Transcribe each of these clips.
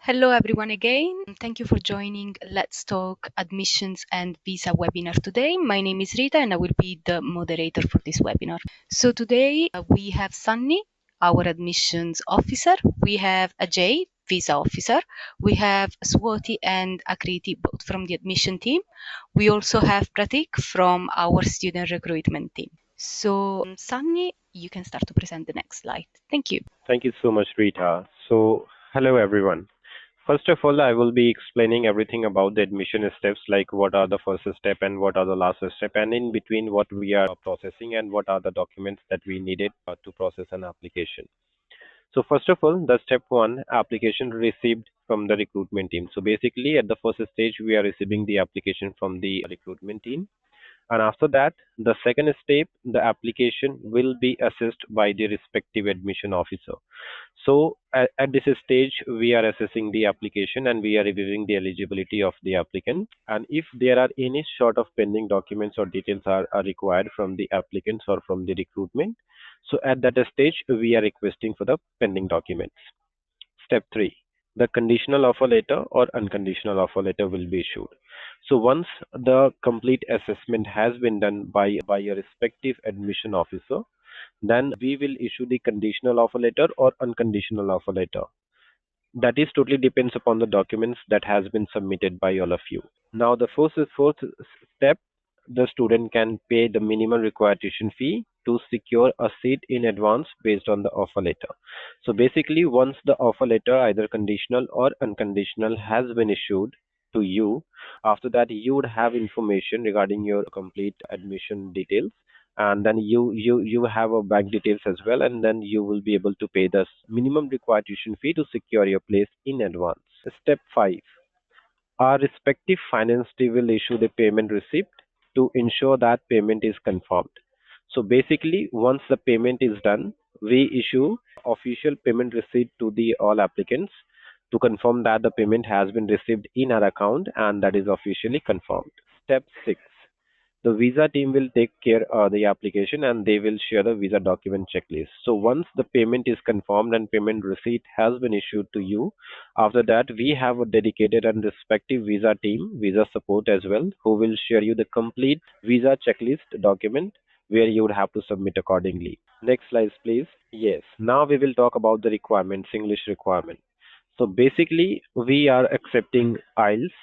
Hello everyone again. Thank you for joining Let's Talk Admissions and Visa webinar today. My name is Rita and I will be the moderator for this webinar. So today we have Sunny, our admissions officer. We have Ajay, visa officer. We have Swati and Akriti, both from the admission team. We also have Pratik from our student recruitment team. So Sunny, you can start to present the next slide. Thank you. Thank you so much, Rita. So, hello everyone. First of all, I will be explaining everything about the admission steps, like what are the first step and what are the last step, and in between what we are processing and what are the documents that we needed to process an application. So, first of all, the step one application received from the recruitment team. So, basically, at the first stage, we are receiving the application from the recruitment team, and after that, the second step, the application will be assessed by the respective admission officer. So at this stage, we are assessing the application and we are reviewing the eligibility of the applicant. And if there are any sort of pending documents or details are required from the applicants or from the recruitment, so at that stage, we are requesting for the pending documents. Step 3. The conditional offer letter or unconditional offer letter will be issued. So once the complete assessment has been done by a respective admission officer, then we will issue the conditional offer letter or unconditional offer letter. That is totally depends upon the documents that has been submitted by all of you. Now the fourth step, the student can pay the minimum required tuition fee to secure a seat in advance based on the offer letter. So basically, once the offer letter, either conditional or unconditional, has been issued to you, after that you would have information regarding your complete admission details, and then you have a bank details as well, and then you will be able to pay the minimum required tuition fee to secure your place in advance. Step 5. Our respective finance team will issue the payment receipt to ensure that payment is confirmed. So basically, once the payment is done, we issue official payment receipt to the all applicants to confirm that the payment has been received in our account and that is officially confirmed. Step 6. The visa team will take care of the application and they will share the visa document checklist. So once the payment is confirmed and payment receipt has been issued to you, after that we have a dedicated and respective visa team, visa support as well, who will share you the complete visa checklist document where you would have to submit accordingly. Next slide, please. Yes, now we will talk about the requirements, English requirement. So basically, we are accepting IELTS,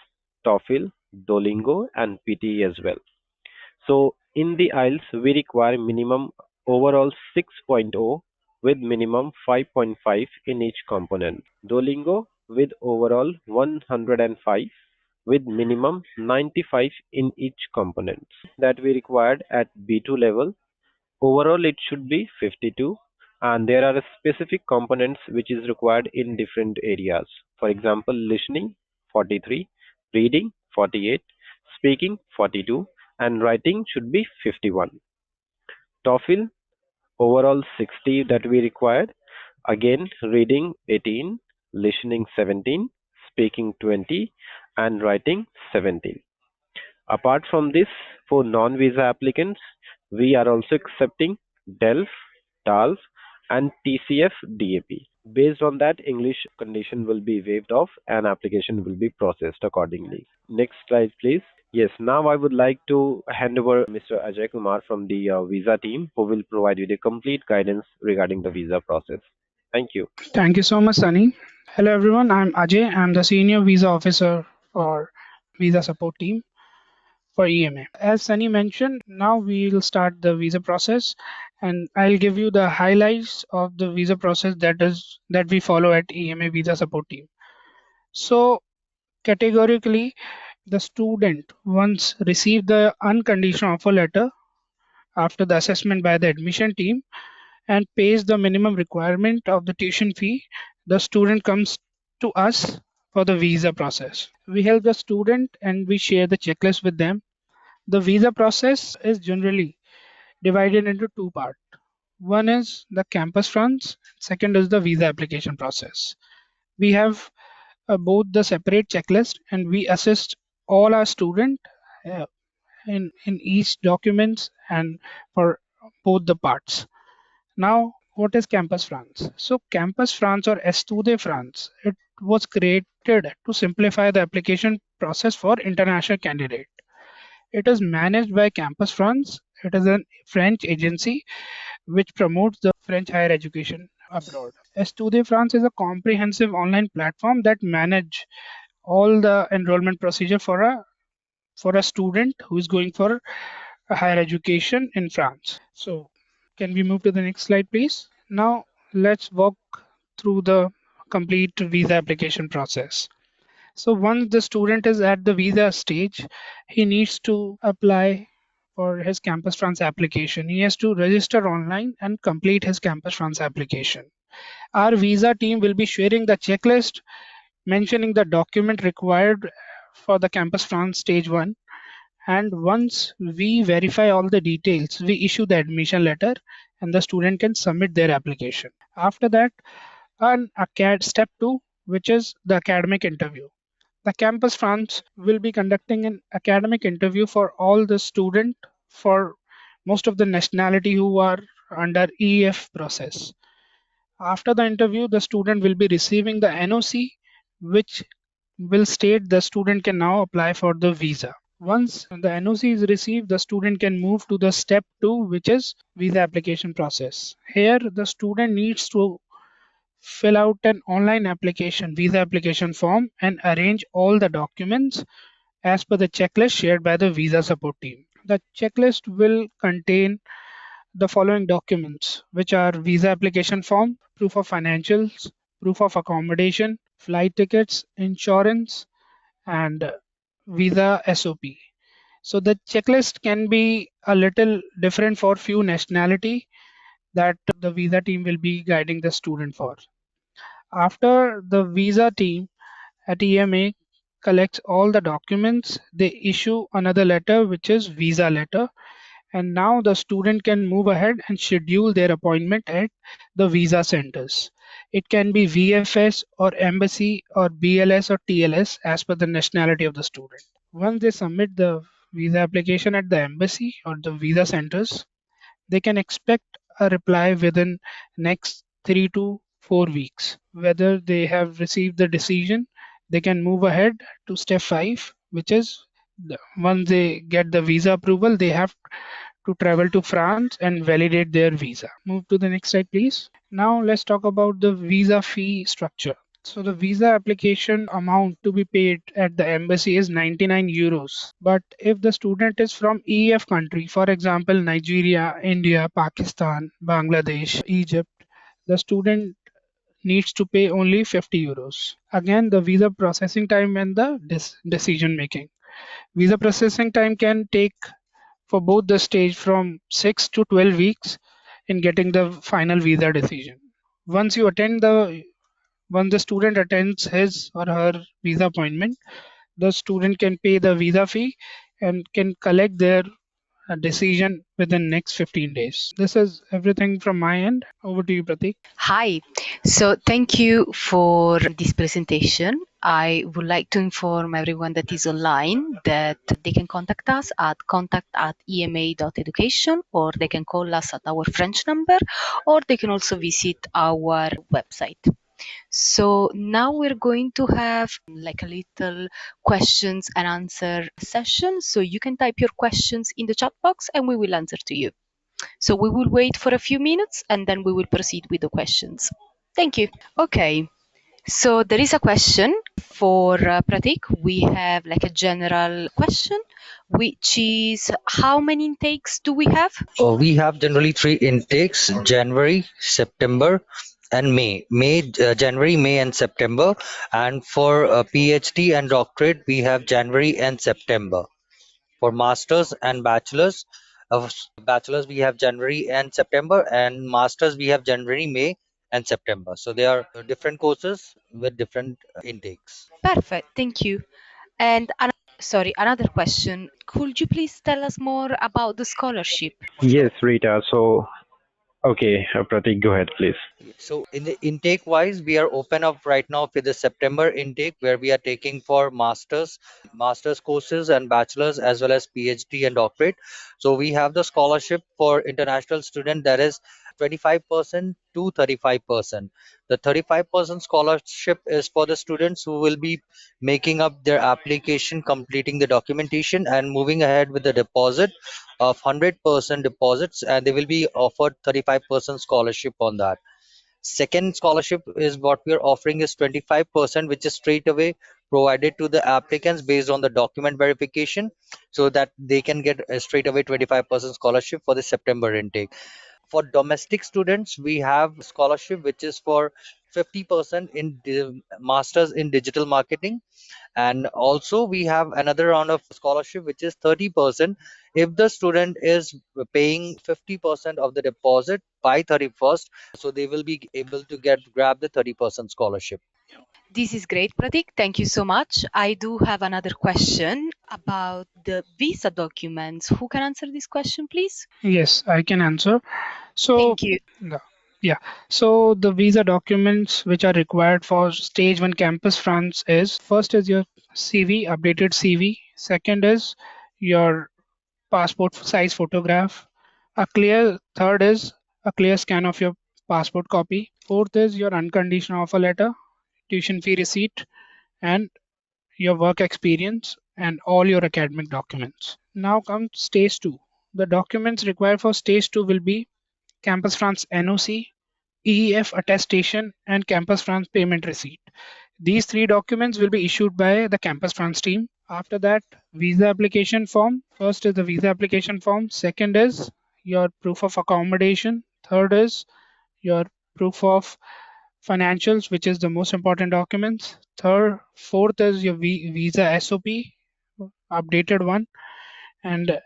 TOEFL, Duolingo, and PTE as well. So in the IELTS, we require minimum overall 6.0 with minimum 5.5 in each component. Duolingo with overall 105 with minimum 95 in each component. That we required at B2 level. Overall, it should be 52, and there are specific components which is required in different areas. For example, listening 43, reading 48, speaking 42, and writing should be 51. TOEFL overall 60 that we required. Again, reading 18, listening 17, speaking 20, and writing 17. Apart from this, for non-visa applicants, we are also accepting DELF, TALF, and TCF DAP. Based on that, English condition will be waived off and application will be processed accordingly. Next slide, please. Yes, now I would like to hand over Mr. Ajay Kumar from the visa team, who will provide you the complete guidance regarding the visa process. Thank you. Thank you so much, Sunny. Hello, everyone. I'm Ajay. I'm the Senior Visa Officer for Visa Support Team for EMA. As Sunny mentioned, now we'll start the visa process, and I'll give you the highlights of the visa process that we follow at EMA Visa Support Team. So, categorically, the student once received the unconditional offer letter after the assessment by the admission team and pays the minimum requirement of the tuition fee, the student comes to us for the visa process. We help the student and we share the checklist with them. The visa process is generally divided into two parts. One is the campus fronts, second is the visa application process. We have both the separate checklist and we assist all our student uh, in each documents and for both the parts. Now, what is Campus France? So Campus France or Estude France, it was created to simplify the application process for international candidate. It is managed by Campus France. It is a French agency which promotes the French higher education abroad. Estude France is a comprehensive online platform that manage all the enrollment procedure for a student who is going for a higher education in France. So, can we move to the next slide, please? Now, let's walk through the complete visa application process. So, once the student is at the visa stage, he needs to apply for his Campus France application. He has to register online and complete his Campus France application. Our visa team will be sharing the checklist mentioning the document required for the Campus France stage 1, and once we verify all the details, we issue the admission letter and the student can submit their application. After that, step 2, which is the academic interview. The Campus France will be conducting an academic interview for all the student for most of the nationality who are under EF process. After the interview, the student will be receiving the NOC, which will state the student can now apply for the visa. Once the NOC is received, the student can move to the step 2, which is visa application process. Here, the student needs to fill out an online application, visa application form, and arrange all the documents as per the checklist shared by the visa support team. The checklist will contain the following documents, which are visa application form, proof of financials, proof of accommodation, flight tickets, insurance, and visa SOP. So the checklist can be a little different for few nationality that the visa team will be guiding the student for. After the visa team at EMA collects all the documents, they issue another letter which is visa letter, and now the student can move ahead and schedule their appointment at the visa centers. It can be VFS or embassy or BLS or TLS as per the nationality of the student. Once they submit the visa application at the embassy or the visa centers, they can expect a reply within next 3 to 4 weeks. Whether they have received the decision, they can move ahead to step 5, which is once they get the visa approval, they have to travel to France and validate their visa. Move to the next slide, please. Now let's talk about the visa fee structure. So the visa application amount to be paid at the embassy is 99 euros. But if the student is from EF country, for example, Nigeria, India, Pakistan, Bangladesh, Egypt, the student needs to pay only 50 euros. Again, the visa processing time and the decision making. Visa processing time can take for both the stage from 6 to 12 weeks in getting the final visa decision. Once you attend the Once the student attends his or her visa appointment, the student can pay the visa fee and can collect their decision within next 15 days. This is everything from my end. Over to you, Pratik. Hi. So thank you for this presentation. I would like to inform everyone that is online that they can contact us at contact@ema.education, or they can call us at our French number, or they can also visit our website. So now we're going to have like a little questions and answer session. So you can type your questions in the chat box and we will answer to you. So we will wait for a few minutes and then we will proceed with the questions. Thank you. Okay. So there is a question for Pratik. We have like a general question, which is how many intakes do we have? We have generally 3 intakes: January, September, and May. January, May, and September. And for PhD and doctorate, we have January and September. For masters and bachelors we have January and September, and masters we have January, May, and September. So they are different courses with different intakes. Perfect. Thank you. And another question. Could you please tell us more about the scholarship? Yes, Rita. So Okay, Pratik, go ahead, please. So in the intake wise, we are open up right now for the September intake where we are taking for masters courses and bachelors as well as PhD and doctorate. So we have the scholarship for international student that is 25% to 35%. The 35% scholarship is for the students who will be making up their application, completing the documentation and moving ahead with the deposit of 100% deposits, and they will be offered 35% scholarship on that. Second scholarship is what we are offering is 25%, which is straight away provided to the applicants based on the document verification, so that they can get a straight away 25% scholarship for the September intake. For domestic students, we have scholarship which is for 50% in masters in digital marketing, and also we have another round of scholarship which is 30% if the student is paying 50% of the deposit by 31st, so they will be able to get grab the 30% scholarship. This is great, Pratik. Thank you so much. I do have another question about the visa documents. Who can answer this question, please? Yes, I can answer. So, Thank you. the- yeah. So the visa documents which are required for stage one campus France is first is your CV, updated CV. Second is your passport size photograph. A clear third is a clear scan of your passport copy. Fourth is your unconditional offer letter, tuition fee receipt, and your work experience and all your academic documents. Now comes stage 2. The documents required for stage 2 will be Campus France NOC, EEF attestation, and Campus France payment receipt. These three documents will be issued by the Campus France team. After that, visa application form. First is the visa application form. Second is your proof of accommodation. Third is your proof of financials, which is the most important documents. Fourth is your visa SOP, updated one, and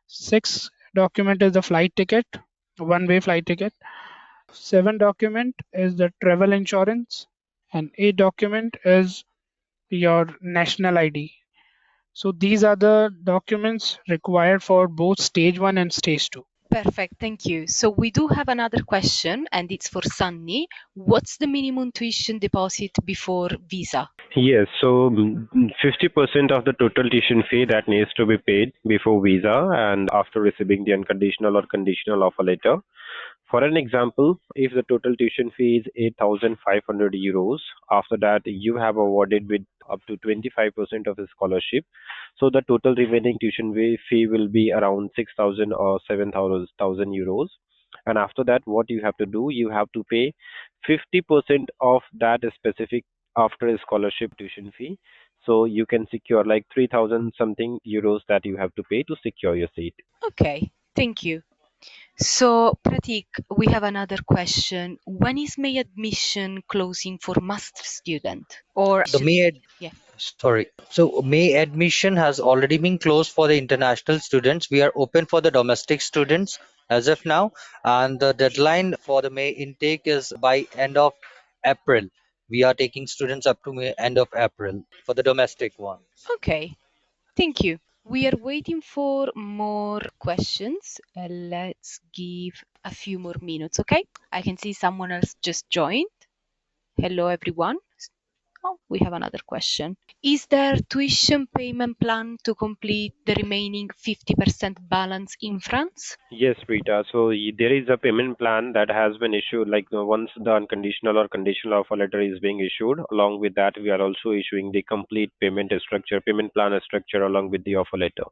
sixth document is the flight ticket, one-way flight ticket. Seven document is the travel insurance, and eight document is your national ID. So these are the documents required for both stage one and stage two. Perfect, thank you. So we do have another question, and it's for Sunny. What's the minimum tuition deposit before visa? Yes, so 50% of the total tuition fee that needs to be paid before visa and after receiving the unconditional or conditional offer letter. For an example, if the total tuition fee is 8,500 euros, after that you have awarded with up to 25% of the scholarship. So the total remaining tuition fee will be around 6,000 or 7,000 euros. And after that, what you have to do, you have to pay 50% of that specific after a scholarship tuition fee. So you can secure like 3,000 something euros that you have to pay to secure your seat. Okay, thank you. So, Pratik, we have another question. When is May admission closing for master student? Or The May yeah. Sorry. So May admission has already been closed for the international students. We are open for the domestic students as of now, and the deadline for the May intake is by end of April. We are taking students up to May end of April for the domestic one. Okay, thank you. We are waiting for more questions. Let's give a few more minutes, okay? I can see someone else just joined. Hello, everyone. Oh, we have another question. Is there tuition payment plan to complete the remaining 50% balance in France? Yes, Rita. So there is a payment plan that has been issued. Like once the unconditional or conditional offer letter is being issued, along with that, we are also issuing the complete payment structure, payment plan structure along with the offer letter,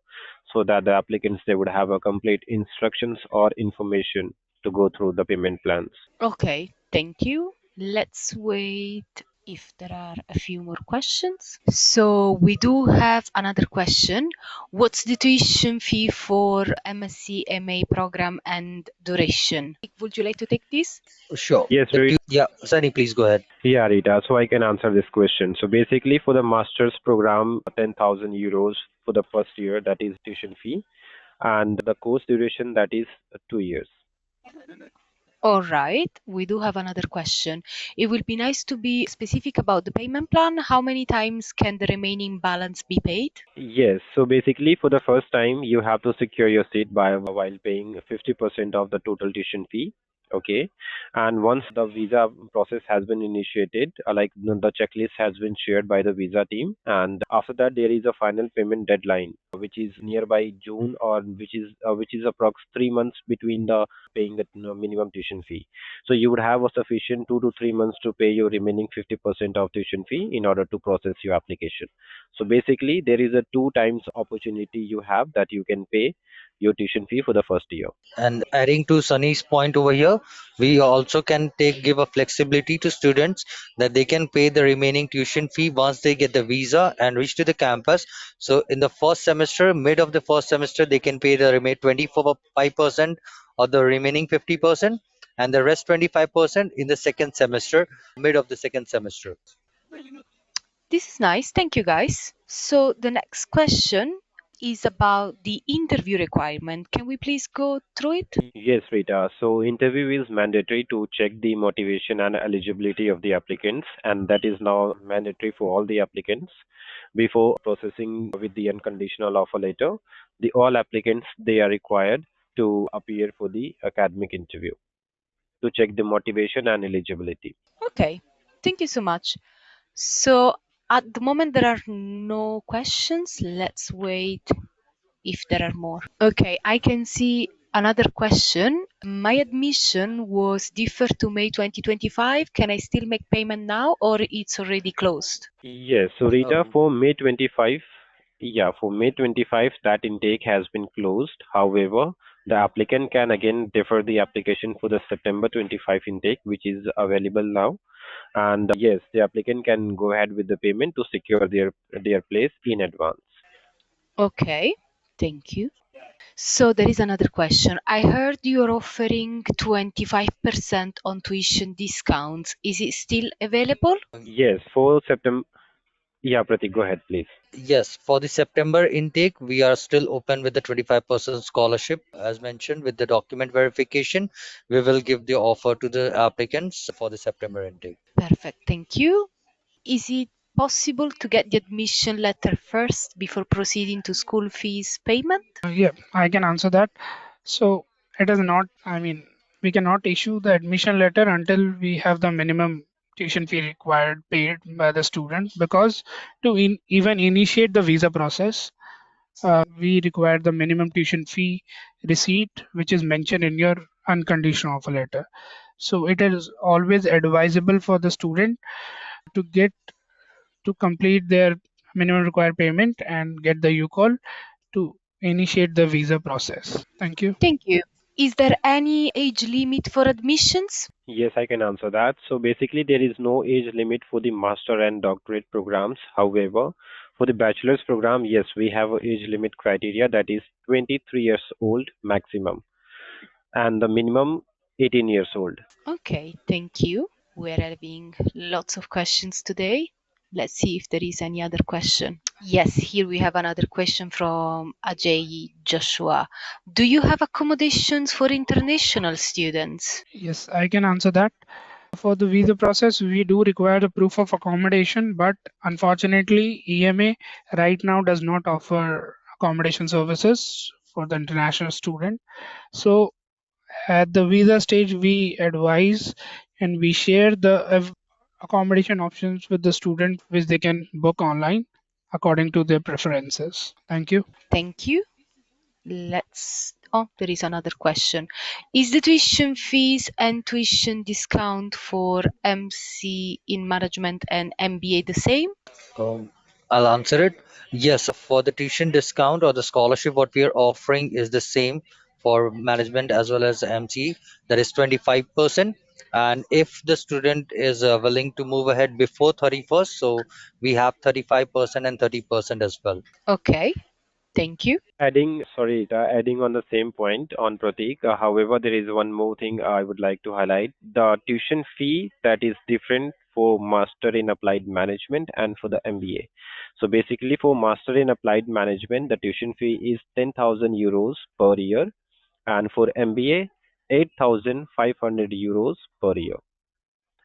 so that the applicants they would have a complete instructions or information to go through the payment plans. Okay, thank you. Let's wait if there are a few more questions. So we do have another question. What's the tuition fee for MSc MA program and duration? Would you like to take this? Sure. Yes, Rita. Yeah, Sunny, please go ahead. Yeah, Rita. So I can answer this question. So basically, for the master's program, 10,000 euros for the first year, that is tuition fee, and the course duration that is 2 years. All right, we do have another question. It will be nice to be specific about the payment plan. How many times can the remaining balance be paid? Yes. So basically, for the first time, you have to secure your seat by while paying 50% of the total tuition fee. Okay, and once the visa process has been initiated, like the checklist has been shared by the visa team, and after that there is a final payment deadline, which is nearby June, or which is approx 3 months between the paying the minimum tuition fee. So you would have a sufficient 2 to 3 months to pay your remaining 50% of tuition fee in order to process your application. So basically, there is a two times opportunity you have that you can pay your tuition fee for the first year. And adding to Sunny's point over here, we also can give a flexibility to students that they can pay the remaining tuition fee once they get the visa and reach to the campus. So in the first semester, mid of the first semester, they can pay the remaining 25% or the remaining 50%, and the rest 25% in the second semester or mid of the second semester. This is nice. Thank you, guys. So the next question is about the interview requirement. Can we please go through it? Yes, Rita. So interview is mandatory to check the motivation and eligibility of the applicants, and that is now mandatory for all the applicants. Before processing with the unconditional offer letter, the all applicants they are required to appear for the academic interview to check the motivation and eligibility. Okay. Thank you so much. So at the moment, there are no questions. Let's wait if there are more. Okay, I can see another question. My admission was deferred to May 2025. Can I still make payment now or it's already closed? Yes, so Rita, Um, for May 25, yeah, for May 25, that intake has been closed. However, the applicant can again defer the application for the September 25 intake, which is available now. And yes, the applicant can go ahead with the payment to secure their place in advance. Okay, thank you. So there is another question. I heard you're offering 25% on tuition discounts. Is it still available? Yes, for September. Yeah, Pratik, go ahead, please. Yes, for the September intake, we are still open with the 25% scholarship. As mentioned, with the document verification, we will give the offer to the applicants for the September intake. Perfect, thank you. Is it possible to get the admission letter first before proceeding to school fees payment? Yeah, I can answer that. So it is not, I mean, we cannot issue the admission letter until we have the minimum tuition fee required paid by the student, because to even initiate the visa process, we require the minimum tuition fee receipt, which is mentioned in your unconditional offer letter. So it is always advisable for the student to get to complete their minimum required payment and get the UCall to initiate the visa process. Thank you. Thank you. Is there any age limit for admissions? Yes, I can answer that. So basically, there is no age limit for the master and doctorate programs. However, for the bachelor's program, yes, we have a age limit criteria that is 23 years old maximum, and the minimum 18 years old. Okay, thank you. We're having lots of questions today. Let's see if there is any other question. Yes, here we have another question from Ajay Joshua. Do you have accommodations for international students? Yes, I can answer that. For the visa process, we do require a proof of accommodation, but unfortunately, EMA right now does not offer accommodation services for the international student. So at the visa stage, we advise and we share the accommodation options with the student, which they can book online according to their preferences. Thank you. Thank you. There is another question. Is the tuition fees and tuition discount for MC in management and MBA the same? Um, I'll answer it. Yes, for the tuition discount or the scholarship, what we are offering is the same for management as well as MC. That is 25%. And if the student is willing to move ahead before 31st, so we have 35% and 30% as well. Okay, thank you. Adding on the same point on Pratik, however, there is one more thing I would like to highlight. The tuition fee that is different for Master in Applied Management and for the MBA. So basically, for Master in Applied Management, the tuition fee is 10,000 euros per year, and for MBA, 8,500 euros per year.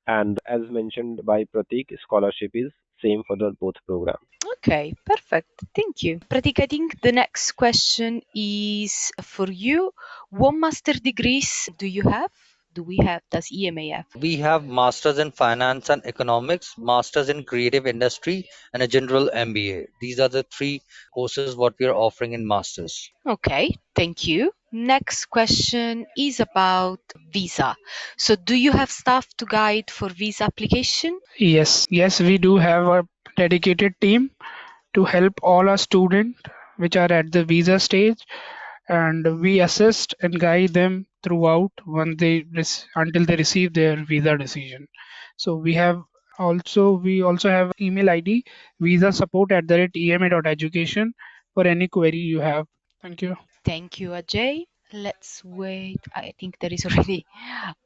And as mentioned by Pratik, scholarship is same for the both programs. Okay, perfect. Thank you. Pratik, I think the next question is for you. What master degrees do you have? does EMA have? We have Masters in Finance and Economics, Masters in Creative Industry, and a General MBA. These are the three courses what we are offering in Masters. Okay, thank you. Next question is about visa. So do you have staff to guide for visa application? Yes, we do have a dedicated team to help all our students which are at the visa stage, and we assist and guide them throughout until they receive their visa decision. So we also have email ID visa support at ema.education for any query you have. Thank you. Thank you, Ajay. Let's wait. I think there is already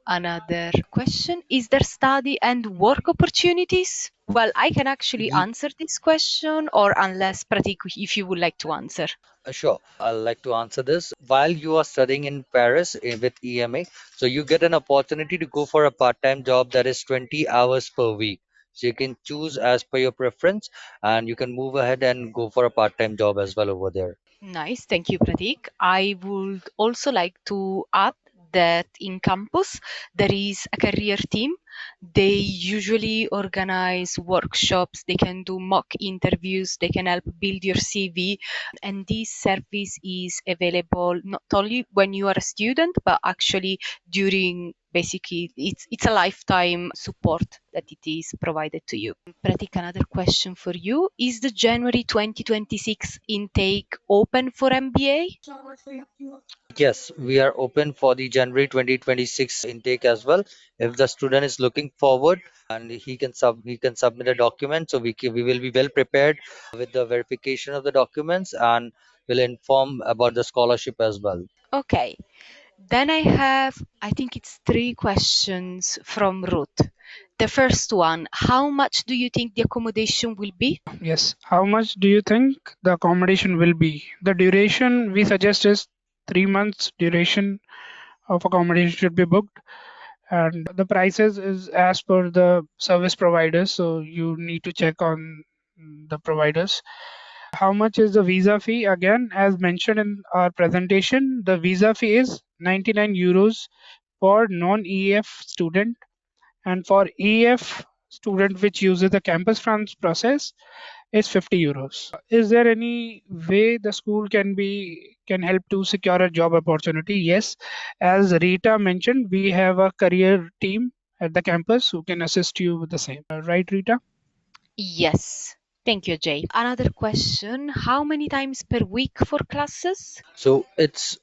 another question. Is there study and work opportunities? Well, I can actually Ye- answer this question, or unless Pratik, if you would like to answer. Sure, I'd like to answer this. While you are studying in Paris with EMA, so you get an opportunity to go for a part-time job that is 20 hours per week. So you can choose as per your preference, and you can move ahead and go for a part-time job as well over there. Nice, thank you, Pratik. I would also like to add that in campus there is a career team. They usually organize workshops, they can do mock interviews, they can help build your CV, and this service is available not only when you are a student, but actually during basically it's a lifetime support that it is provided to you. Pratik, another question for you. Is the January 2026 intake open for MBA? Yes, we are open for the January 2026 intake as well. If the student is looking forward and he can submit a document, so we will be well prepared with the verification of the documents and will inform about the scholarship as well. Okay. Then I think it's three questions from Ruth. The first one, how much do you think the accommodation will be? Yes. How much do you think the accommodation will be? The duration we suggest is 3 months duration of accommodation should be booked, and the prices is as per the service providers, so you need to check on the providers. How much is the visa fee? Again, as mentioned in our presentation, the visa fee is 99 euros for non-EF student, and for EF student which uses the campus France process is 50 euros. Is there any way the school can help to secure a job opportunity? Yes, as Rita mentioned, we have a career team at the campus who can assist you with the same. Right, Rita? Yes. Thank you, Jay. Another question, how many times per week for classes? So it's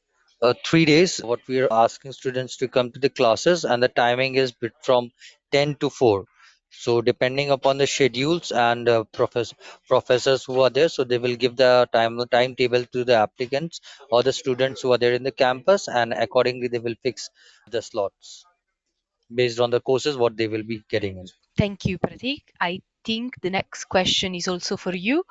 3 days. What we are asking students to come to the classes, and the timing is from 10 to 4. So depending upon the schedules and professors who are there, so they will give the timetable to the applicants or the students who are there in the campus, and accordingly they will fix the slots based on the courses what they will be getting in. Thank you, Pratik. I think the next question is also for you.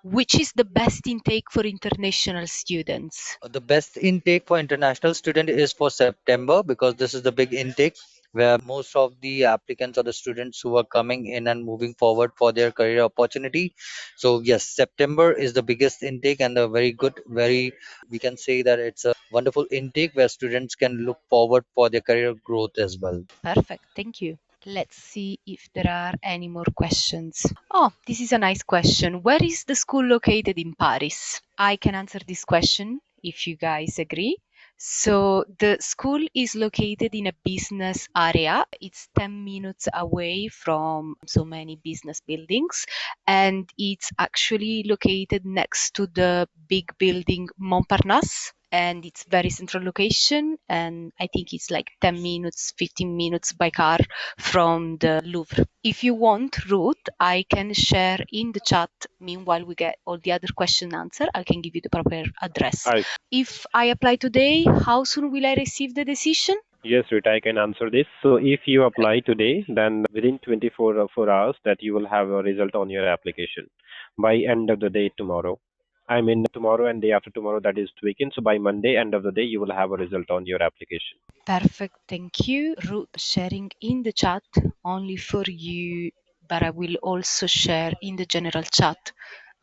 Which is the best intake for international students? The best intake for international student is for September, because this is the big intake where most of the applicants or the students who are coming in and moving forward for their career opportunity. So yes, September is the biggest intake and a very good, very, we can say that it's a wonderful intake where students can look forward for their career growth as well. Perfect, thank you. Let's see if there are any more questions. Oh, this is a nice question. Where is the school located in Paris? I can answer this question if you guys agree. So the school is located in a business area. It's 10 minutes away from so many business buildings, and it's actually located next to the big building Montparnasse, and it's very central location, and I think it's like 10 minutes, 15 minutes by car from the Louvre. If you want, Ruth, I can share in the chat. Meanwhile, we get all the other question answer. I can give you the proper address. I If I apply today, how soon will I receive the decision? Yes, Rita, I can answer this. So if you apply today, then within 24 of 4 hours that you will have a result on your application by end of the day tomorrow. I mean tomorrow and day after tomorrow, that is weekend. So by Monday, end of the day, you will have a result on your application. Perfect, thank you. Ruth, sharing in the chat only for you, but I will also share in the general chat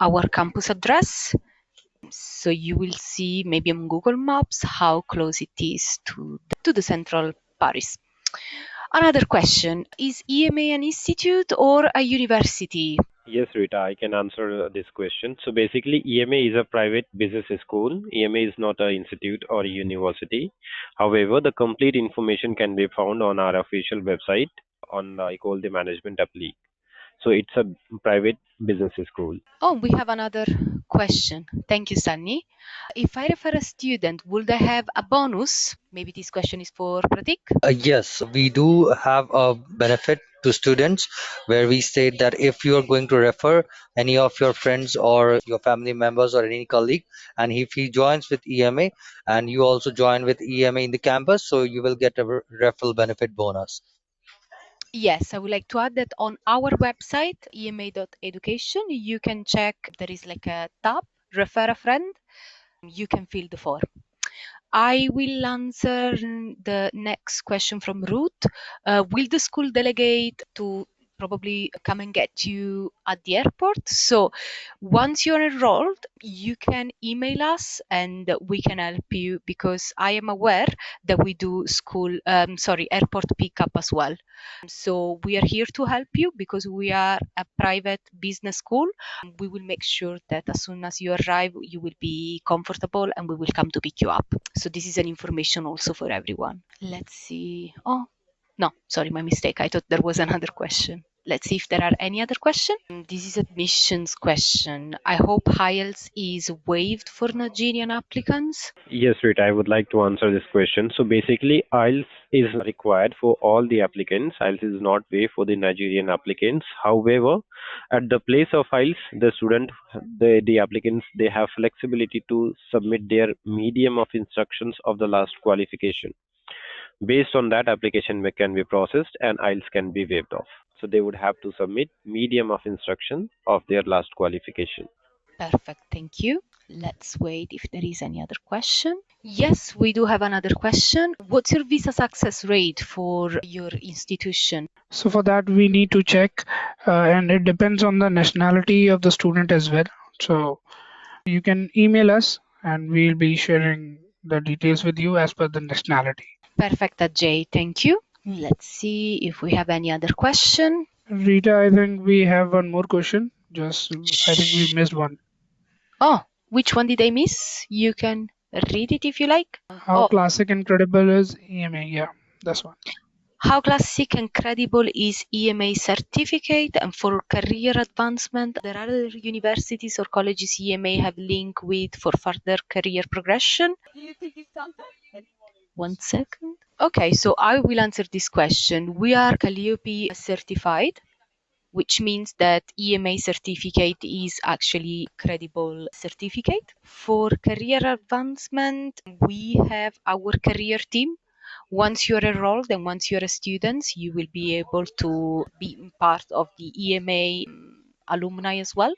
our campus address. So you will see maybe on Google Maps how close it is to the central Paris. Another question, is EMA an institute or a university? Yes, Rita, I can answer this question. So basically, EMA is a private business school. EMA is not an institute or a university. However, the complete information can be found on our official website on Ecole de Management Appli. So it's a private business school. Oh, we have another question. Thank you, Sunny. If I refer a student, would I have a bonus? Maybe this question is for Pratik. Yes, we do have a benefit to students where we state that if you are going to refer any of your friends or your family members or any colleague, and if he joins with EMA and you also join with EMA in the campus, so you will get a referral benefit bonus. Yes, I would like to add that on our website, ema.education, you can check, there is like a tab, refer a friend. You can fill the form. I will answer the next question from Ruth. Will the school delegate to probably come and get you at the airport? So once you're enrolled, you can email us and we can help you, because I am aware that we do airport pickup as well. So we are here to help you because we are a private business school. We will make sure that as soon as you arrive, you will be comfortable and we will come to pick you up. So this is an information also for everyone. Let's see. Oh, no, sorry, my mistake. I thought there was another question. Let's see if there are any other questions. This is admissions question. I hope IELTS is waived for Nigerian applicants. Yes, Rita, I would like to answer this question. So basically, IELTS is required for all the applicants. IELTS is not way for the Nigerian applicants. However, at the place of IELTS, the applicants, they have flexibility to submit their medium of instructions of the last qualification. Based on that, application can be processed and IELTS can be waived off. So they would have to submit medium of instruction of their last qualification. Perfect, thank you. Let's wait if there is any other question. Yes, we do have another question. What's your visa success rate for your institution? So for that, we need to check, and it depends on the nationality of the student as well. So you can email us, and we'll be sharing the details with you as per the nationality. Perfect, Ajay, thank you. Let's see if we have any other question. Rita, I think we have one more question. I think we missed one. Oh, which one did I miss? You can read it if you like. How classic and credible is EMA? Yeah, that's one. How classic and credible is EMA certificate? And for career advancement, there are other universities or colleges EMA have linked with for further career progression? 1 second. Okay, so I will answer this question. We are Calliope certified, which means that EMA certificate is actually credible certificate. For career advancement, we have our career team. Once you're enrolled and once you're a student, you will be able to be part of the EMA alumni as well.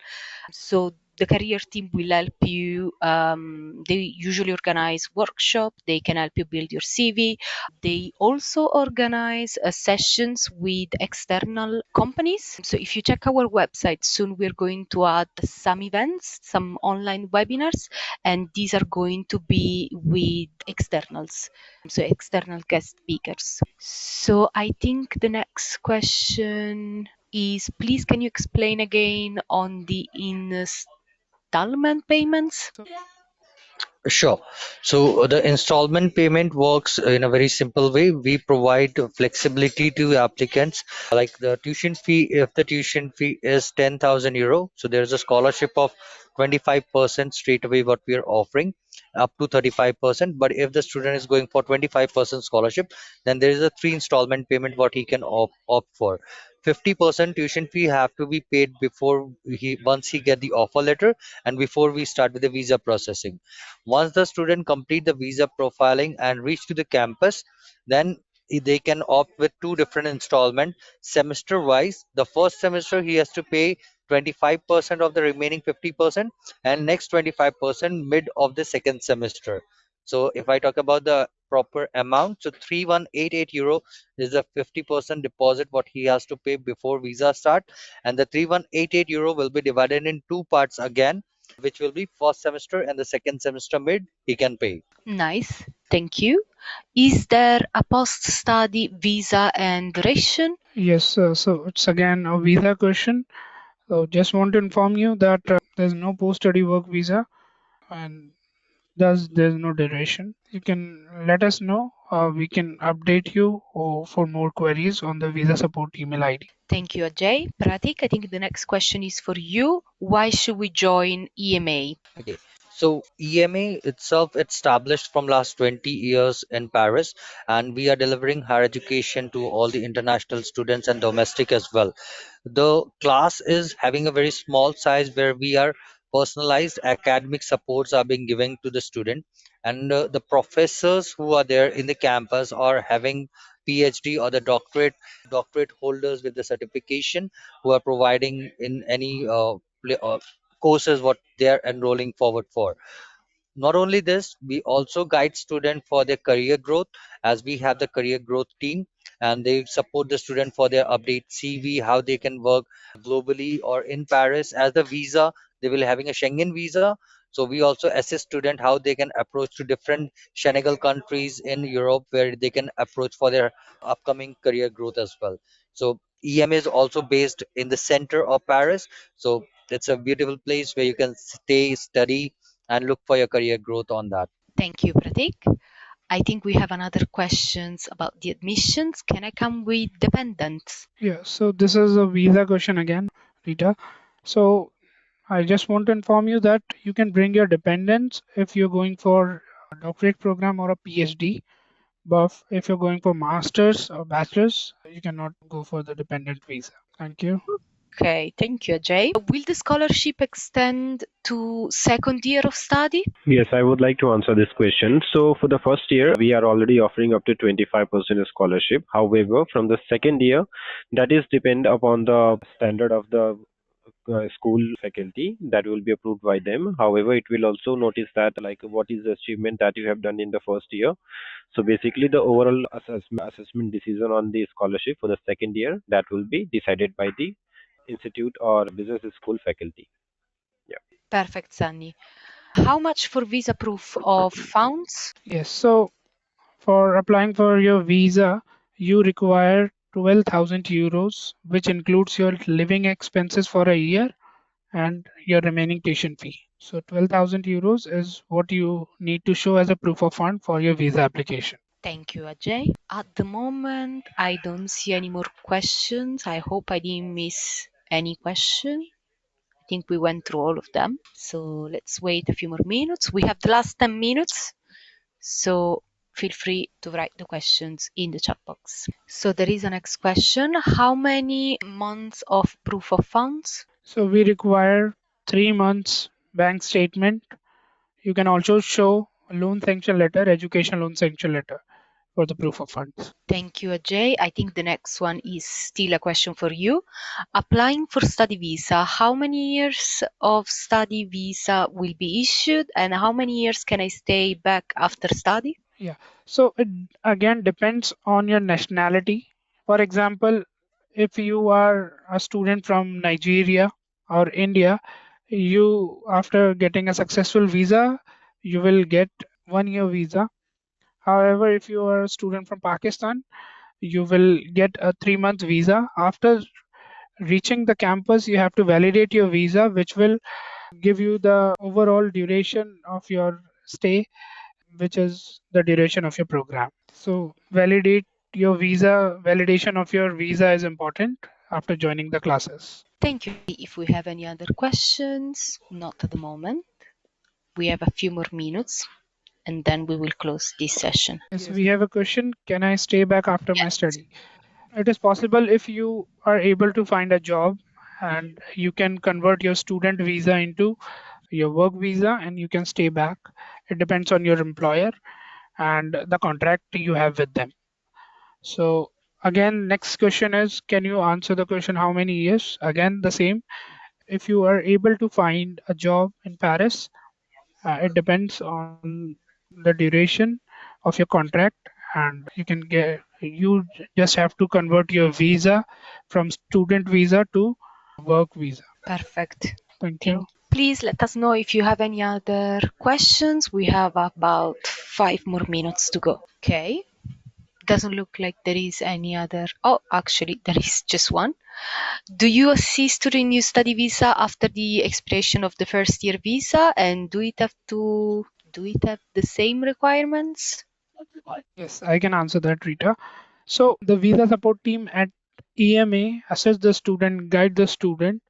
So the career team will help you. They usually organize workshops. They can help you build your CV. They also organize sessions with external companies. So if you check our website, soon we're going to add some events, some online webinars, and these are going to be with externals, so external guest speakers. So I think the next question is, please can you explain again on the installment payments? Sure. So the installment payment works in a very simple way. We provide flexibility to applicants. Like the tuition fee, if the tuition fee is 10,000 euro, so there's a scholarship of 25% straight away what we are offering, up to 35%. But if the student is going for 25% scholarship, then there is a three installment payment what he can opt for. 50% tuition fee have to be paid before he once he get the offer letter and before we start with the visa processing. Once the student complete the visa profiling and reach to the campus, then they can opt with two different installment semester wise. The first semester he has to pay 25% of the remaining 50% and next 25% mid of the second semester. So if I talk about the proper amount, so 3188 euro is the 50% deposit what he has to pay before visa start, and the 3188 euro will be divided in two parts again. which will be first semester and the second semester mid, he can pay. Nice. Thank you. Is there a post-study visa and duration? Yes, so it's again a visa question. So just want to inform you that there's no post-study work visa and thus there's no duration. You can let us know. We can update you for more queries on the visa support email ID. Thank you, Ajay. Pratik, I think the next question is for you. Why should we join EMA? Okay. So EMA itself established from last 20 years in Paris, and we are delivering higher education to all the international students and domestic as well. The class is having a very small size where we are personalized academic supports are being given to the student, and the professors who are there in the campus are having PhD or the doctorate holders with the certification who are providing in any courses what they are enrolling forward for. Not only this, we also guide students for their career growth, as we have the career growth team, and they support the student for their update CV, how they can work globally or in Paris. As the visa, they will having a Schengen visa. So we also assist student how they can approach to different Schengen countries in Europe where they can approach for their upcoming career growth as well. So EM is also based in the center of Paris. So it's a beautiful place where you can stay, study, and look for your career growth on that. Thank you, Pratik. I think we have another questions about the admissions. Can I come with dependents? Yeah, so this is a visa question again, Rita. So I just want to inform you that you can bring your dependents if you're going for a doctorate program or a PhD. But if you're going for masters or bachelors, you cannot go for the dependent visa. Thank you. Okay, thank you, Ajay. Will the scholarship extend to second year of study? Yes, I would like to answer this question. So, for the first year, we are already offering up to 25% scholarship. However, from the second year, that is depend upon the standard of the school faculty that will be approved by them. However, it will also notice that like what is the achievement that you have done in the first year. So basically, the overall assessment decision on the scholarship for the second year that will be decided by the institute or business school faculty. Yeah. Perfect, Sunny. How much for visa proof of funds? Yes, so for applying for your visa, you require 12,000 euros, which includes your living expenses for a year and your remaining tuition fee. So 12,000 euros is what you need to show as a proof of fund for your visa application. Thank you, Ajay. At the moment, I don't see any more questions. I hope I didn't miss any question. I think we went through all of them. So let's wait a few more minutes. We have the last 10 minutes. So feel free to write the questions in the chat box. So there is a next question. How many months of proof of funds? So we require 3 months bank statement. You can also show a loan sanction letter, education loan sanction letter for the proof of funds. Thank you, Ajay. I think the next one is still a question for you. Applying for study visa, how many years of study visa will be issued and how many years can I stay back after study? Yeah. So it again depends on your nationality. For example, if you are a student from Nigeria or India, you after getting a successful visa, you will get 1 year visa. However, if you are a student from Pakistan, you will get a 3 month visa. After reaching the campus, you have to validate your visa, which will give you the overall duration of your stay, which is the duration of your program. So validation of your visa is important after joining the classes. Thank you. If we have any other questions, not at the moment. We have a few more minutes and then we will close this session. Yes, we have a question. Can I stay back after my Yes. study? It is possible if you are able to find a job and you can convert your student visa into your work visa and you can stay back. It depends on your employer and the contract you have with them. So again, next question is, can you answer the question how many years? Again, the same. If you are able to find a job in Paris, it depends on the duration of your contract, and you just have to convert your visa from student visa to work visa. Perfect. Thank you. Please let us know if you have any other questions. We have about 5 more minutes to go. Okay. Doesn't look like there is any other. Oh, actually, there is just one. Do you assist to renew study visa after the expiration of the first year visa? And do it have the same requirements? Yes, I can answer that, Rita. So the visa support team at EMA assess the student, guide the student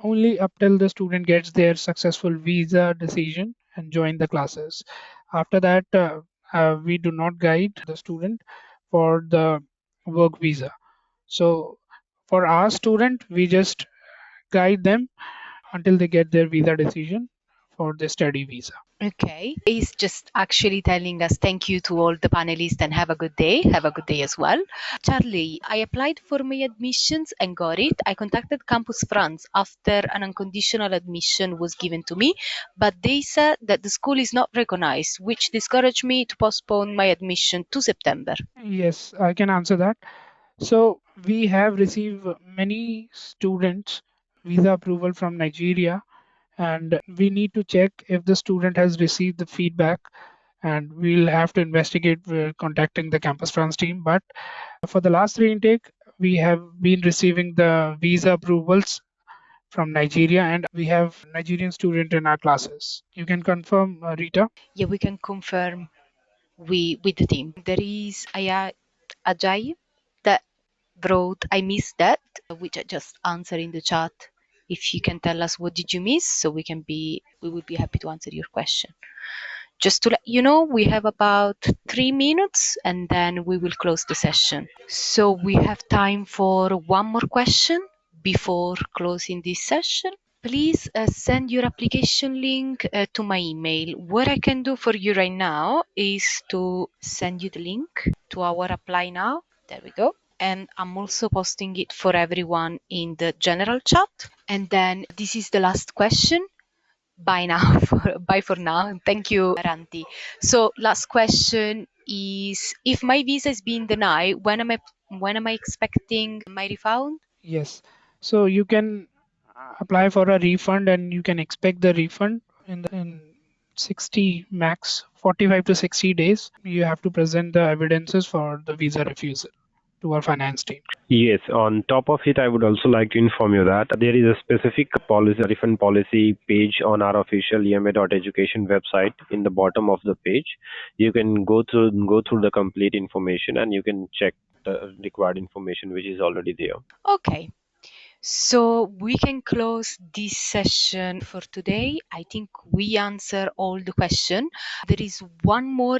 only up till the student gets their successful visa decision and join the classes. After that, we do not guide the student for the work visa. So for our student, we just guide them until they get their visa decision for the study visa. Okay. He's just actually telling us thank you to all the panelists and have a good day. Have a good day as well. Charlie, I applied for my admissions and got it. I contacted Campus France after an unconditional admission was given to me, but they said that the school is not recognized, which discouraged me to postpone my admission to September. Yes, I can answer that. So we have received many students visa approval from Nigeria, and we need to check if the student has received the feedback, and we'll have to investigate contacting the Campus France team. But for the last three intake, we have been receiving the visa approvals from Nigeria, and we have Nigerian student in our classes. You can confirm, Rita? Yeah, we can confirm with the team. There is Ajay that wrote, I missed that, which I just answered in the chat. If you can tell us what did you miss, so we would be happy to answer your question. Just to let you know, we have about 3 minutes and then we will close the session. So we have time for one more question before closing this session. Please send your application link to my email. What I can do for you right now is to send you the link to our apply now. There we go. And I'm also posting it for everyone in the general chat. And then this is the last question. Bye now. Bye for now. Thank you, Ranti. So last question is, if my visa is being denied, when am I expecting my refund? Yes. So you can apply for a refund, and you can expect the refund in 60 max 45 to 60 days. You have to present the evidences for the visa refusal to our finance team. Yes, on top of it, I would also like to inform you that there is a specific policy, refund policy page on our official ema.education website. In the bottom of the page, you can go through the complete information and you can check the required information which is already there. Okay. So we can close this session for today. I think we answer all the question. There is one more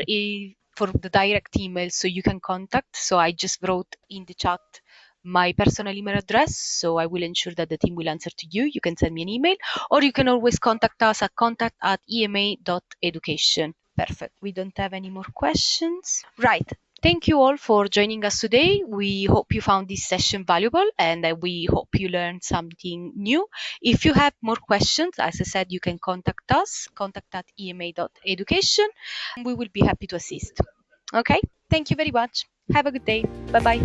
for the direct email, so you can contact. So I just wrote in the chat my personal email address, so I will ensure that the team will answer to you. You can send me an email, or you can always contact us at contact@ema.education. Perfect. We don't have any more questions. Right. Thank you all for joining us today. We hope you found this session valuable and we hope you learned something new. If you have more questions, as I said, you can contact us, contact@ema.education. We will be happy to assist. Okay, thank you very much. Have a good day. Bye bye.